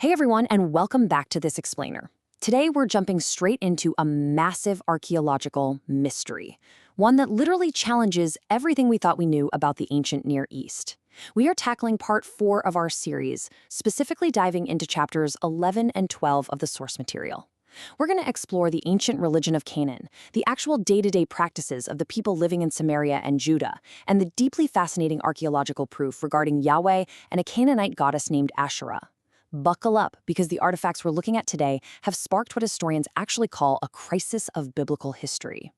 Hey everyone, and welcome back to This Explainer. Today we're jumping straight into a massive archaeological mystery, one that literally challenges everything we thought we knew about the ancient Near East. We are tackling part 4 of our series, specifically diving into chapters 11 and 12 of the source material. We're going to explore the ancient religion of Canaan, the actual day-to-day practices of the people living in Samaria and Judah, and the deeply fascinating archaeological proof regarding Yahweh and a Canaanite goddess named Asherah. Buckle up, because the artifacts we're looking at today have sparked what historians actually call a crisis of biblical history.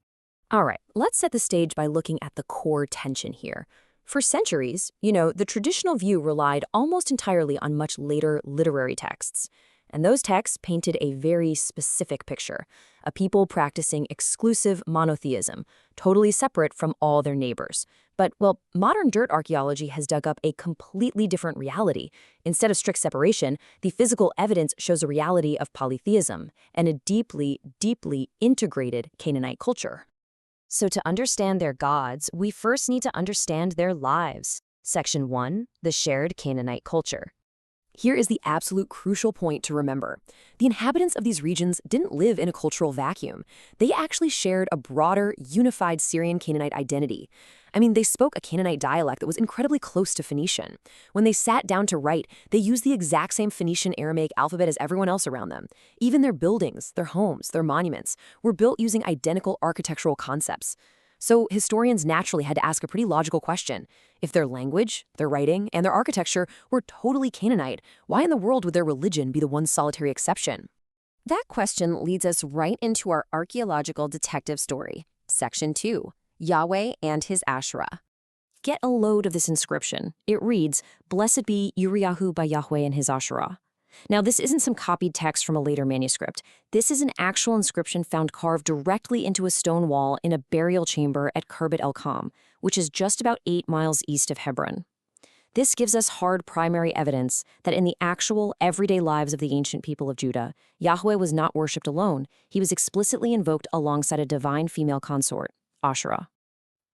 All right, let's set the stage by looking at the core tension here. For centuries, the traditional view relied almost entirely on much later literary texts. And those texts painted a very specific picture, a people practicing exclusive monotheism, totally separate from all their neighbors. But, modern dirt archaeology has dug up a completely different reality. Instead of strict separation, the physical evidence shows a reality of polytheism and a deeply, deeply integrated Canaanite culture. So to understand their gods, we first need to understand their lives. Section 1, the shared Canaanite culture. Here is the absolute crucial point to remember. The inhabitants of these regions didn't live in a cultural vacuum. They actually shared a broader, unified Syrian Canaanite identity. They spoke a Canaanite dialect that was incredibly close to Phoenician. When they sat down to write, they used the exact same Phoenician Aramaic alphabet as everyone else around them. Even their buildings, their homes, their monuments were built using identical architectural concepts. So historians naturally had to ask a pretty logical question. If their language, their writing, and their architecture were totally Canaanite, why in the world would their religion be the one solitary exception? That question leads us right into our archaeological detective story. Section 2, Yahweh and his Asherah. Get a load of this inscription. It reads, "Blessed be Uriyahu by Yahweh and his Asherah." Now, this isn't some copied text from a later manuscript. This is an actual inscription found carved directly into a stone wall in a burial chamber at Khirbet el-Kham, which is just about 8 miles east of Hebron. This gives us hard primary evidence that in the actual, everyday lives of the ancient people of Judah, Yahweh was not worshipped alone. He was explicitly invoked alongside a divine female consort, Asherah.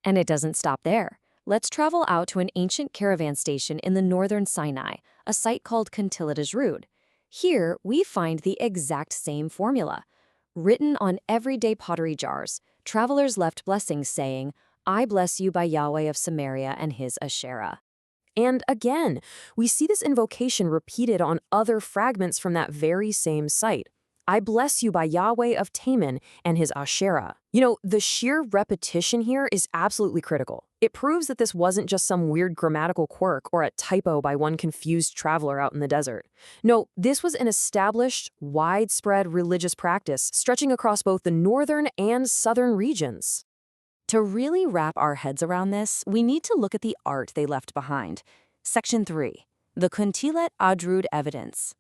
And it doesn't stop there. Let's travel out to an ancient caravan station in the northern Sinai, a site called Contillet Ajrud. Here, we find the exact same formula. Written on everyday pottery jars, travelers left blessings saying, "I bless you by Yahweh of Samaria and his Asherah." And again, we see this invocation repeated on other fragments from that very same site. "I bless you by Yahweh of Taman and his Asherah." The sheer repetition here is absolutely critical. It proves that this wasn't just some weird grammatical quirk or a typo by one confused traveler out in the desert. No, this was an established, widespread religious practice stretching across both the northern and southern regions. To really wrap our heads around this, we need to look at the art they left behind. Section 3, the Contillet Ajrud evidence.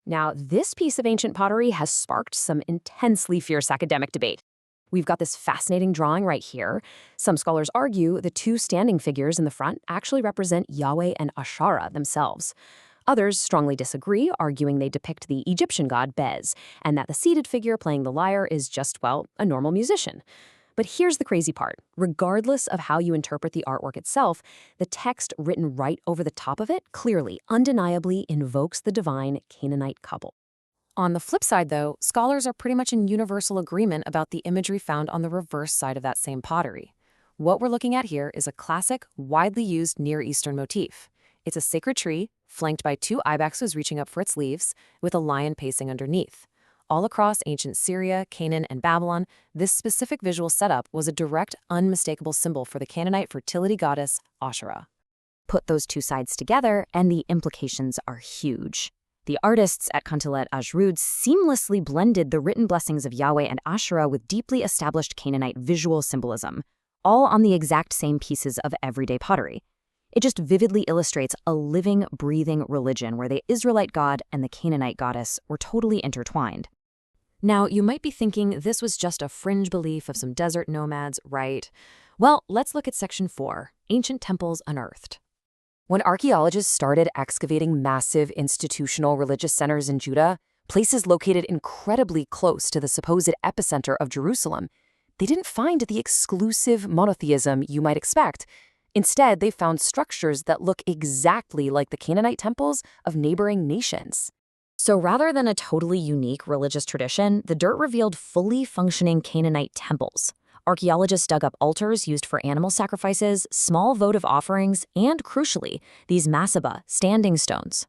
Now, this piece of ancient pottery has sparked some intensely fierce academic debate. We've got this fascinating drawing right here. Some scholars argue the two standing figures in the front actually represent Yahweh and Asherah themselves. Others strongly disagree, arguing they depict the Egyptian god Bez, and that the seated figure playing the lyre is just, a normal musician. But here's the crazy part. Regardless of how you interpret the artwork itself, the text written right over the top of it clearly, undeniably invokes the divine Canaanite couple. On the flip side, though, scholars are pretty much in universal agreement about the imagery found on the reverse side of that same pottery. What we're looking at here is a classic, widely used Near Eastern motif. It's a sacred tree, flanked by 2 ibexes reaching up for its leaves, with a lion pacing underneath. All across ancient Syria, Canaan, and Babylon, this specific visual setup was a direct, unmistakable symbol for the Canaanite fertility goddess, Asherah. Put those two sides together, and the implications are huge. The artists at Contillet Ajrud seamlessly blended the written blessings of Yahweh and Asherah with deeply established Canaanite visual symbolism, all on the exact same pieces of everyday pottery. It just vividly illustrates a living, breathing religion where the Israelite god and the Canaanite goddess were totally intertwined. Now, you might be thinking this was just a fringe belief of some desert nomads, right? Well, let's look at Section 4, Ancient Temples Unearthed. When archaeologists started excavating massive institutional religious centers in Judah, places located incredibly close to the supposed epicenter of Jerusalem, they didn't find the exclusive monotheism you might expect. Instead, they found structures that look exactly like the Canaanite temples of neighboring nations. So rather than a totally unique religious tradition, the dirt revealed fully functioning Canaanite temples. Archaeologists dug up altars used for animal sacrifices, small votive offerings, and, crucially, these masaba, standing stones.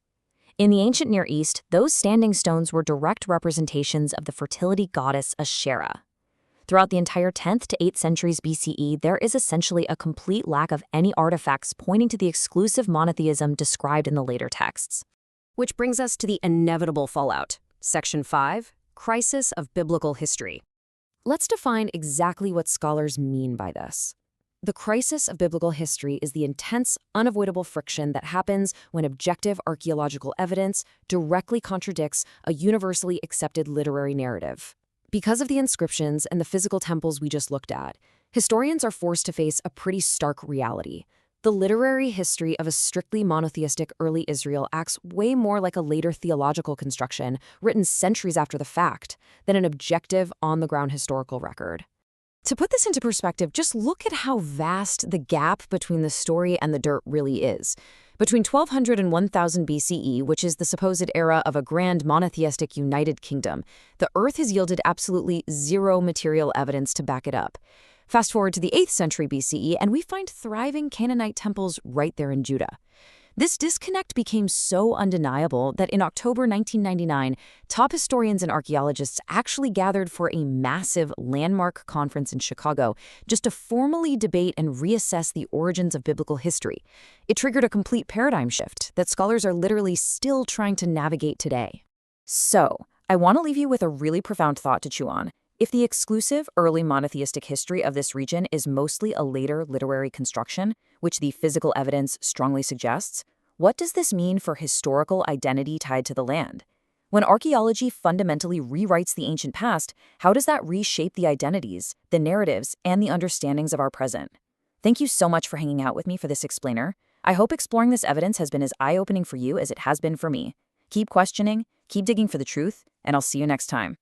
In the ancient Near East, those standing stones were direct representations of the fertility goddess Asherah. Throughout the entire 10th to 8th centuries BCE, there is essentially a complete lack of any artifacts pointing to the exclusive monotheism described in the later texts. Which brings us to the inevitable fallout. Section 5, Crisis of Biblical History. Let's define exactly what scholars mean by this. The crisis of biblical history is the intense, unavoidable friction that happens when objective archaeological evidence directly contradicts a universally accepted literary narrative. Because of the inscriptions and the physical temples we just looked at, historians are forced to face a pretty stark reality. The literary history of a strictly monotheistic early Israel acts way more like a later theological construction written centuries after the fact than an objective, on-the-ground historical record. To put this into perspective, just look at how vast the gap between the story and the dirt really is. Between 1200 and 1000 BCE, which is the supposed era of a grand monotheistic united kingdom, the earth has yielded absolutely zero material evidence to back it up. Fast forward to the 8th century BCE, and we find thriving Canaanite temples right there in Judah. This disconnect became so undeniable that in October 1999, top historians and archaeologists actually gathered for a massive landmark conference in Chicago just to formally debate and reassess the origins of biblical history. It triggered a complete paradigm shift that scholars are literally still trying to navigate today. So, I want to leave you with a really profound thought to chew on. If the exclusive early monotheistic history of this region is mostly a later literary construction, which the physical evidence strongly suggests, what does this mean for historical identity tied to the land? When archaeology fundamentally rewrites the ancient past, how does that reshape the identities, the narratives, and the understandings of our present? Thank you so much for hanging out with me for this explainer. I hope exploring this evidence has been as eye-opening for you as it has been for me. Keep questioning, keep digging for the truth, and I'll see you next time.